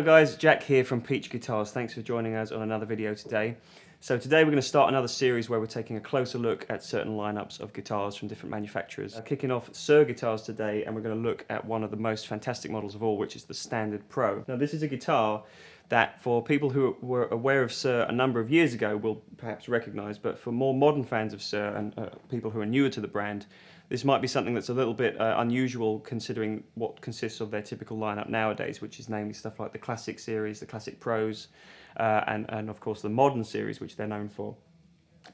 guys, Jack here from Peach Guitars. Thanks for joining us on another video today. So today we're going to start another series where we're taking a closer look at certain lineups of guitars from different manufacturers. Kicking off Suhr guitars today, and we're going to look at one of the most fantastic models of all, which is the Standard Pro. Now this is a guitar that for people who were aware of Suhr a number of years ago will perhaps recognise, but for more modern fans of Suhr and people who are newer to the brand, this might be something that's a little bit unusual considering what consists of their typical lineup nowadays, which is namely stuff like the Classic series, the Classic Pros, and of course the Modern series, which they're known for.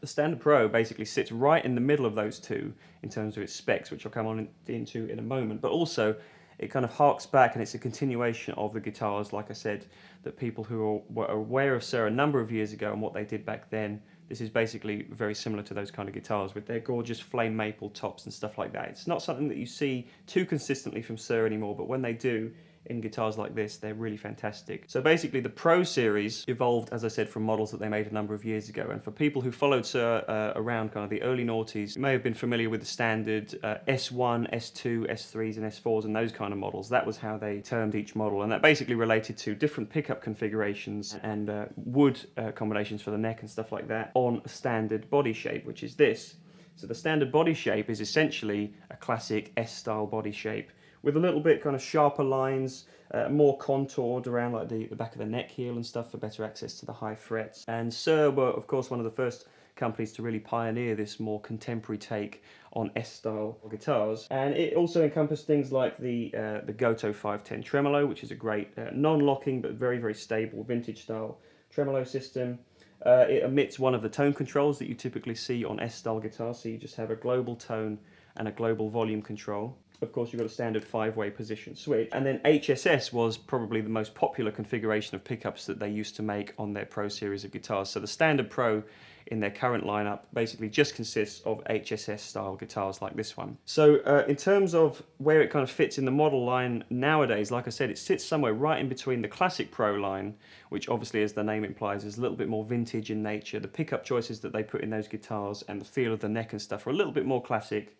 The Standard Pro basically sits right in the middle of those two in terms of its specs, which I'll come on into in a moment, but also it kind of harks back and it's a continuation of the guitars, like I said, that people who were aware of Suhr a number of years ago and what they did back then. This is basically very similar to those kind of guitars with their gorgeous flame maple tops and stuff like that. It's not something that you see too consistently from Suhr anymore, but when they do, in guitars like this, they're really fantastic. So basically the Pro series evolved, as I said, from models that they made a number of years ago. And for people who followed Suhr around kind of the early noughties, you may have been familiar with the standard S1, S2, S3s and S4s and those kind of models. That was how they termed each model. And that basically related to different pickup configurations and wood combinations for the neck and stuff like that on a standard body shape, which is this. So the standard body shape is essentially a classic S-style body shape, with a little bit kind of sharper lines, more contoured around like the back of the neck heel and stuff for better access to the high frets. And Suhr were, of course, one of the first companies to really pioneer this more contemporary take on S-style guitars. And it also encompassed things like the Goto 510 Tremolo, which is a great non-locking but very, very stable vintage-style tremolo system. It omits one of the tone controls that you typically see on S-style guitars, so you just have a global tone and a global volume control. Of course, you've got a standard 5-way position switch. And then HSS was probably the most popular configuration of pickups that they used to make on their Pro series of guitars. So the Standard Pro in their current lineup basically just consists of HSS style guitars like this one. So in terms of where it kind of fits in the model line nowadays, like I said, it sits somewhere right in between the Classic Pro line, which obviously, as the name implies, is a little bit more vintage in nature. The pickup choices that they put in those guitars and the feel of the neck and stuff are a little bit more classic.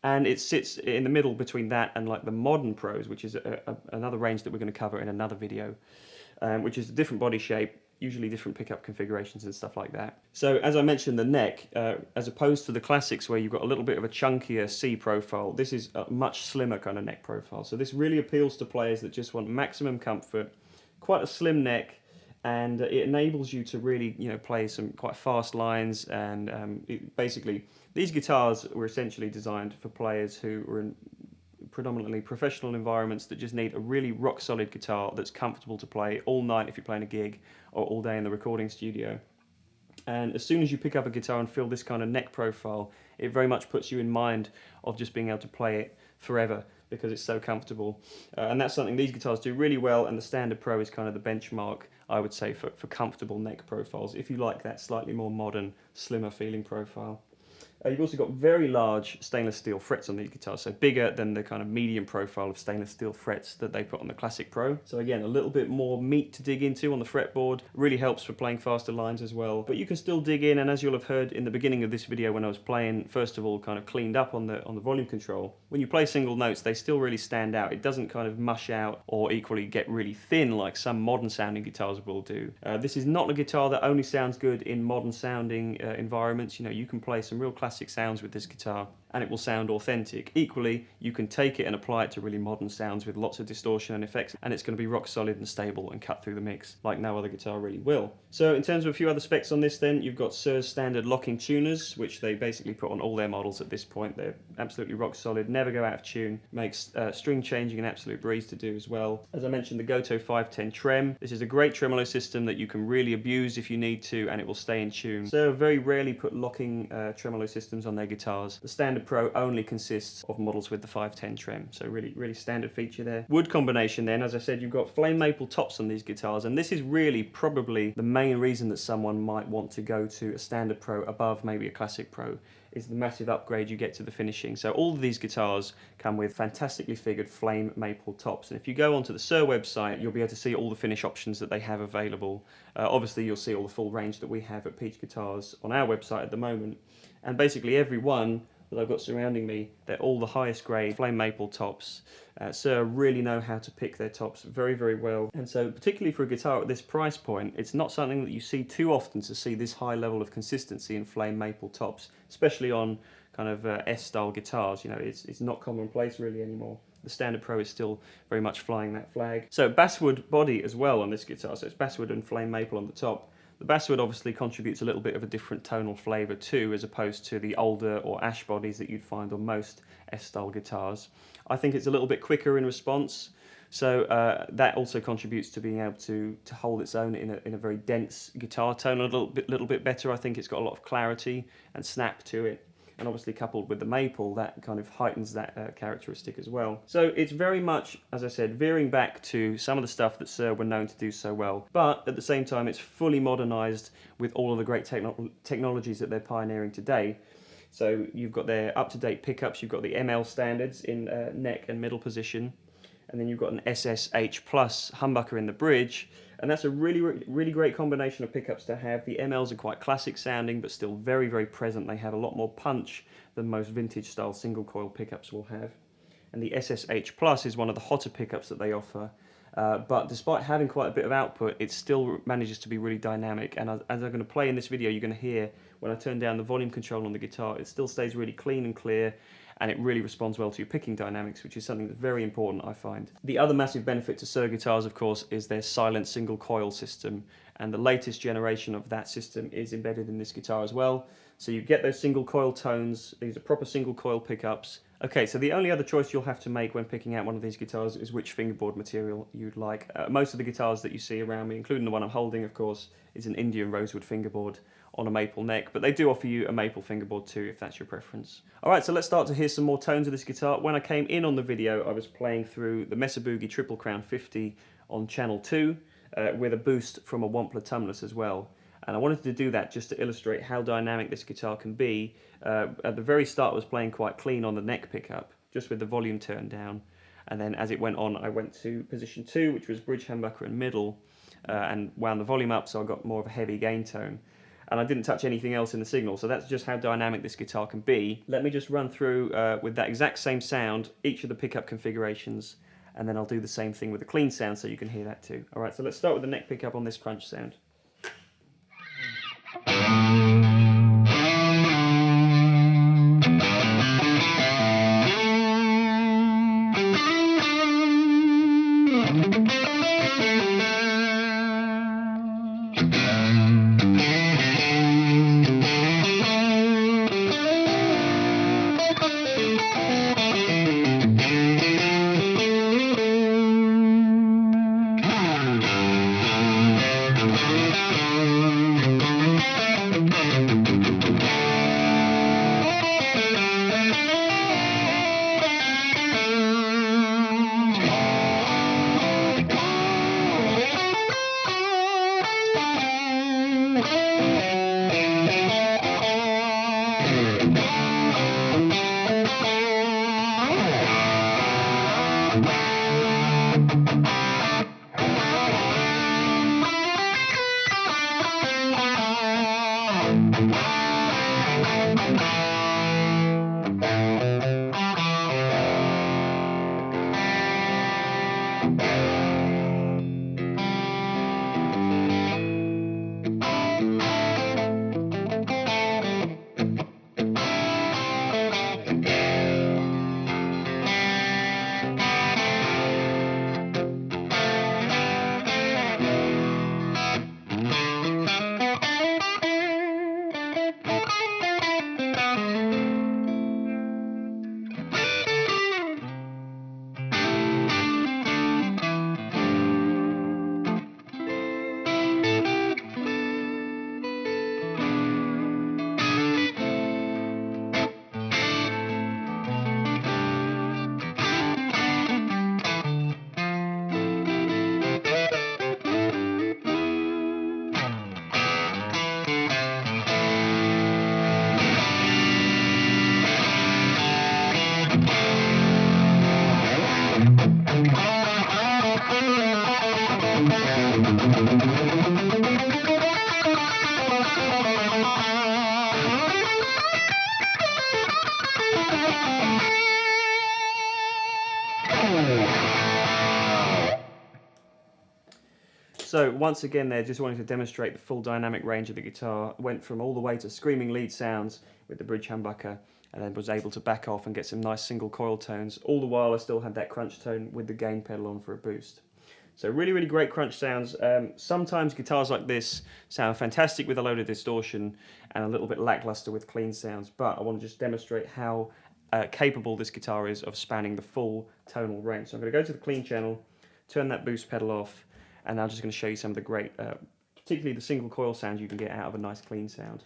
And it sits in the middle between that and like the Modern Pros, which is another range that we're going to cover in another video, which is a different body shape, usually different pickup configurations and stuff like that. So as I mentioned, the neck, as opposed to the classics where you've got a little bit of a chunkier C profile, this is a much slimmer kind of neck profile. So this really appeals to players that just want maximum comfort, quite a slim neck, and it enables you to really, play some quite fast lines. And basically, these guitars were essentially designed for players who were in predominantly professional environments that just need a really rock-solid guitar that's comfortable to play all night if you're playing a gig, or all day in the recording studio. And as soon as you pick up a guitar and feel this kind of neck profile, it very much puts you in mind of just being able to play it forever because it's so comfortable. And that's something these guitars do really well, and the Standard Pro is kind of the benchmark, I would say, for comfortable neck profiles, if you like that slightly more modern, slimmer feeling profile. You've also got very large stainless steel frets on these guitars, so bigger than the kind of medium profile of stainless steel frets that they put on the Classic Pro. So again, a little bit more meat to dig into on the fretboard. Really helps for playing faster lines as well. But you can still dig in, and as you'll have heard in the beginning of this video when I was playing, first of all, kind of cleaned up on the volume control. When you play single notes, they still really stand out. It doesn't kind of mush out or equally get really thin like some modern sounding guitars will do. This is not a guitar that only sounds good in modern sounding environments. You can play some real classic sounds with this guitar and it will sound authentic. Equally, you can take it and apply it to really modern sounds with lots of distortion and effects, and it's going to be rock solid and stable and cut through the mix like no other guitar really will. So in terms of a few other specs on this then, you've got Suhr's standard locking tuners, which they basically put on all their models at this point. They're absolutely rock solid, never go out of tune, makes string changing an absolute breeze to do as well. As I mentioned, the Goto 510 Trem. This is a great tremolo system that you can really abuse if you need to, and it will stay in tune. So very rarely put locking tremolo systems on their guitars. The Standard Pro only consists of models with the 510 Trem, so really standard feature there. Wood combination then, as I said, you've got flame maple tops on these guitars, and this is really probably the main reason that someone might want to go to a Standard Pro above maybe a Classic Pro, is the massive upgrade you get to the finishing. So all of these guitars come with fantastically figured flame maple tops, and if you go onto the Suhr website, you'll be able to see all the finish options that they have available. Obviously you'll see all the full range that we have at Peach Guitars on our website at the moment, and basically every one that I've got surrounding me, they're all the highest grade flame maple tops. Suhr really know how to pick their tops very, very well. And so particularly for a guitar at this price point, it's not something that you see too often, to see this high level of consistency in flame maple tops, especially on kind of S-style guitars. You know, it's not commonplace really anymore. The Standard Pro is still very much flying that flag. So basswood body as well on this guitar, so it's basswood and flame maple on the top. The basswood obviously contributes a little bit of a different tonal flavour too, as opposed to the older or ash bodies that you'd find on most S-style guitars. I think it's a little bit quicker in response, so that also contributes to being able to hold its own in a very dense guitar tone a little bit better. I think it's got a lot of clarity and snap to it. And obviously coupled with the maple, that kind of heightens that characteristic as well. So it's very much, as I said, veering back to some of the stuff that Suhr were known to do so well. But at the same time, it's fully modernized with all of the great technologies that they're pioneering today. So you've got their up-to-date pickups, you've got the ML standards in neck and middle position, and then you've got an SSH plus humbucker in the bridge. And that's a really great combination of pickups to have. The MLs are quite classic sounding, but still very, very present. They have a lot more punch than most vintage style single coil pickups will have. And the SSH Plus is one of the hotter pickups that they offer. But despite having quite a bit of output, it still manages to be really dynamic. And as I'm going to play in this video, you're going to hear when I turn down the volume control on the guitar, it still stays really clean and clear, and it really responds well to your picking dynamics, which is something that's very important, I find. The other massive benefit to Suhr guitars, of course, is their silent single coil system, and the latest generation of that system is embedded in this guitar as well. So you get those single coil tones. These are proper single coil pickups. Okay, so the only other choice you'll have to make when picking out one of these guitars is which fingerboard material you'd like. Most of the guitars that you see around me, including the one I'm holding, of course, is an Indian rosewood fingerboard on a maple neck, but they do offer you a maple fingerboard too, if that's your preference. Alright, so let's start to hear some more tones of this guitar. When I came in on the video, I was playing through the Mesa Boogie Triple Crown 50 on channel 2, with a boost from a Wampler tumless as well. And I wanted to do that just to illustrate how dynamic this guitar can be. At the very start I was playing quite clean on the neck pickup, just with the volume turned down. And then as it went on, I went to position 2, which was bridge, humbucker and middle, and wound the volume up so I got more of a heavy gain tone. And I didn't touch anything else in the signal, so that's just how dynamic this guitar can be. Let me just run through with that exact same sound each of the pickup configurations, and then I'll do the same thing with the clean sound so you can hear that too. Alright, so let's start with the neck pickup on this crunch sound. So once again there, just wanting to demonstrate the full dynamic range of the guitar. Went from all the way to screaming lead sounds with the bridge humbucker, and then was able to back off and get some nice single coil tones. All the while I still had that crunch tone with the gain pedal on for a boost. So really, really great crunch sounds. Sometimes guitars like this sound fantastic with a load of distortion and a little bit lackluster with clean sounds, but I want to just demonstrate how capable this guitar is of spanning the full tonal range. So I'm going to go to the clean channel, turn that boost pedal off, and I'm just going to show you some of the great, particularly the single coil sounds you can get out of a nice clean sound.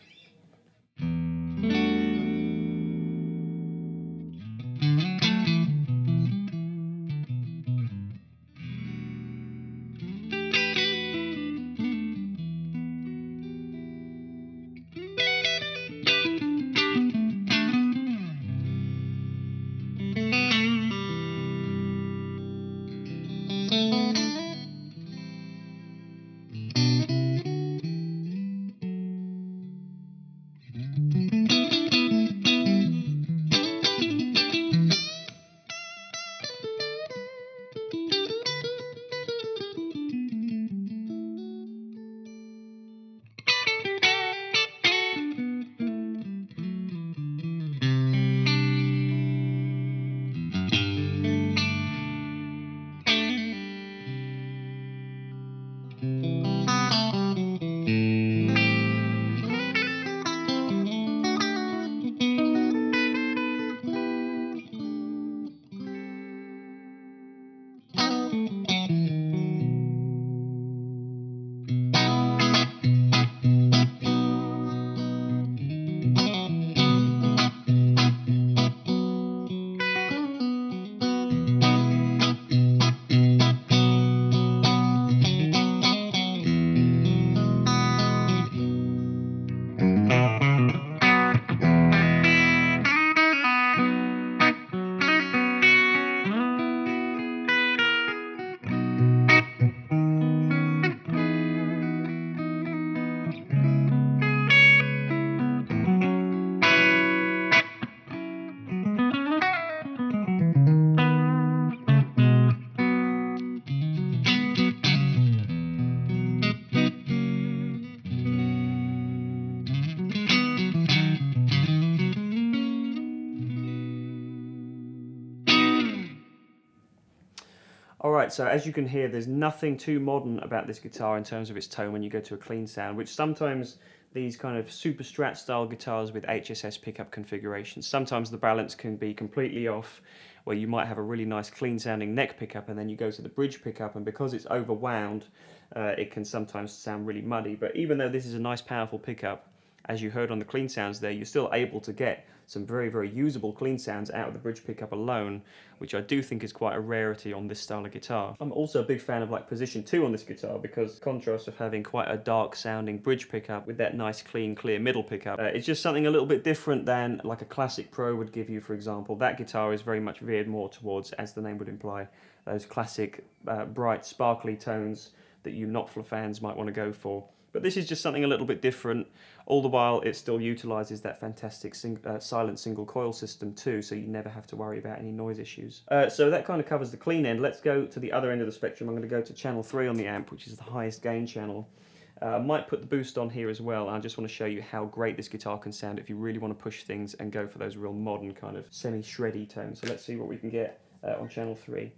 Alright, so as you can hear, there's nothing too modern about this guitar in terms of its tone when you go to a clean sound, which sometimes these kind of super strat style guitars with HSS pickup configurations, sometimes the balance can be completely off, where you might have a really nice clean sounding neck pickup and then you go to the bridge pickup, and because it's overwound, it can sometimes sound really muddy. But even though this is a nice powerful pickup, as you heard on the clean sounds there, you're still able to get some very, very usable clean sounds out of the bridge pickup alone, which I do think is quite a rarity on this style of guitar. I'm also a big fan of like position 2 on this guitar, because the contrast of having quite a dark sounding bridge pickup with that nice clean clear middle pickup, it's just something a little bit different than like a classic Pro would give you, for example. That guitar is very much veered more towards, as the name would imply, those classic bright sparkly tones that you Knopfler fans might want to go for. But this is just something a little bit different. All the while it still utilises that fantastic silent single coil system too, so you never have to worry about any noise issues. So that kind of covers the clean end. Let's go to the other end of the spectrum. I'm going to go to channel 3 on the amp, which is the highest gain channel. I might put the boost on here as well. I just want to show you how great this guitar can sound if you really want to push things and go for those real modern kind of semi-shreddy tones. So let's see what we can get on channel 3.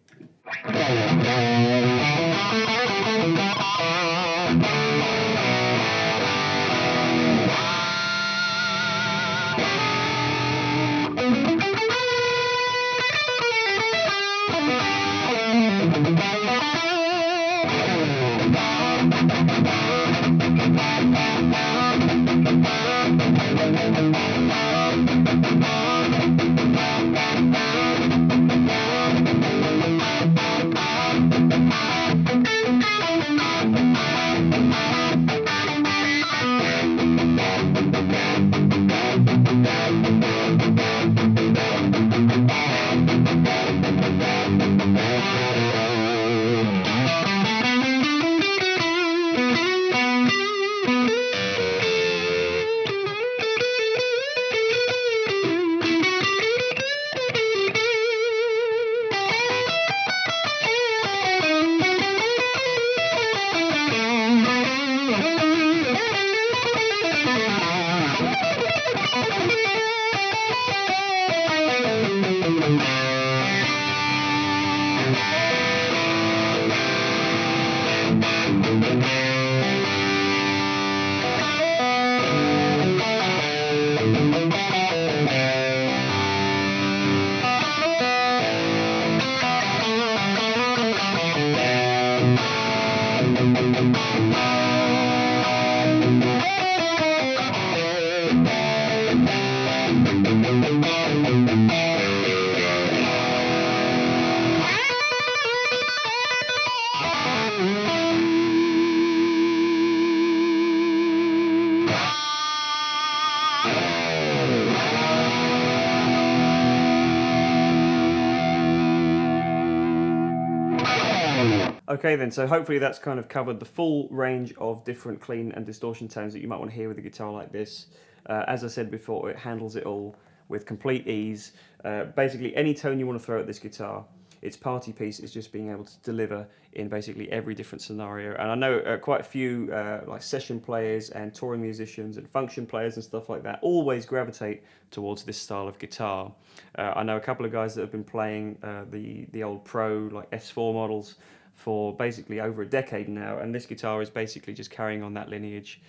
Okay then, so hopefully that's kind of covered the full range of different clean and distortion tones that you might want to hear with a guitar like this. As I said before, it handles it all with complete ease. Basically any tone you want to throw at this guitar, its party piece is just being able to deliver in basically every different scenario. And I know quite a few like session players and touring musicians and function players and stuff like that always gravitate towards this style of guitar. I know a couple of guys that have been playing the old Pro like S4 models for basically over a decade now, and this guitar is basically just carrying on that lineage.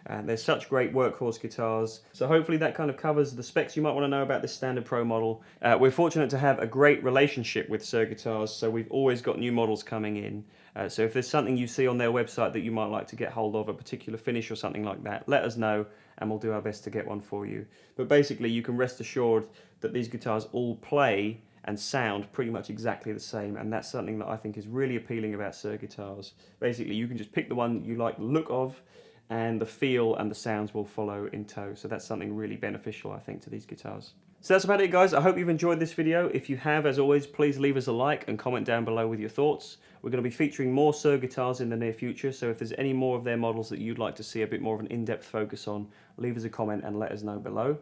And there's such great workhorse guitars. So hopefully that kind of covers the specs you might want to know about this Standard Pro model. We're fortunate to have a great relationship with Suhr Guitars, so we've always got new models coming in. So if there's something you see on their website that you might like to get hold of, a particular finish or something like that, let us know and we'll do our best to get one for you. But basically you can rest assured that these guitars all play and sound pretty much exactly the same, and that's something that I think is really appealing about Suhr guitars. Basically you can just pick the one you like the look of, and the feel and the sounds will follow in tow. So that's something really beneficial, I think, to these guitars. So that's about it, guys. I hope you've enjoyed this video. If you have, as always, please leave us a like and comment down below with your thoughts. We're going to be featuring more Suhr guitars in the near future, so if there's any more of their models that you'd like to see a bit more of an in-depth focus on, leave us a comment and let us know below.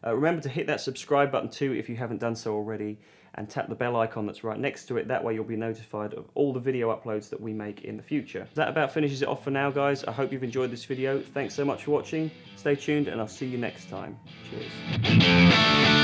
Remember to hit that subscribe button too if you haven't done so already, and tap the bell icon that's right next to it. That way you'll be notified of all the video uploads that we make in the future. That about finishes it off for now, guys. I hope you've enjoyed this video. Thanks so much for watching. Stay tuned and I'll see you next time. Cheers.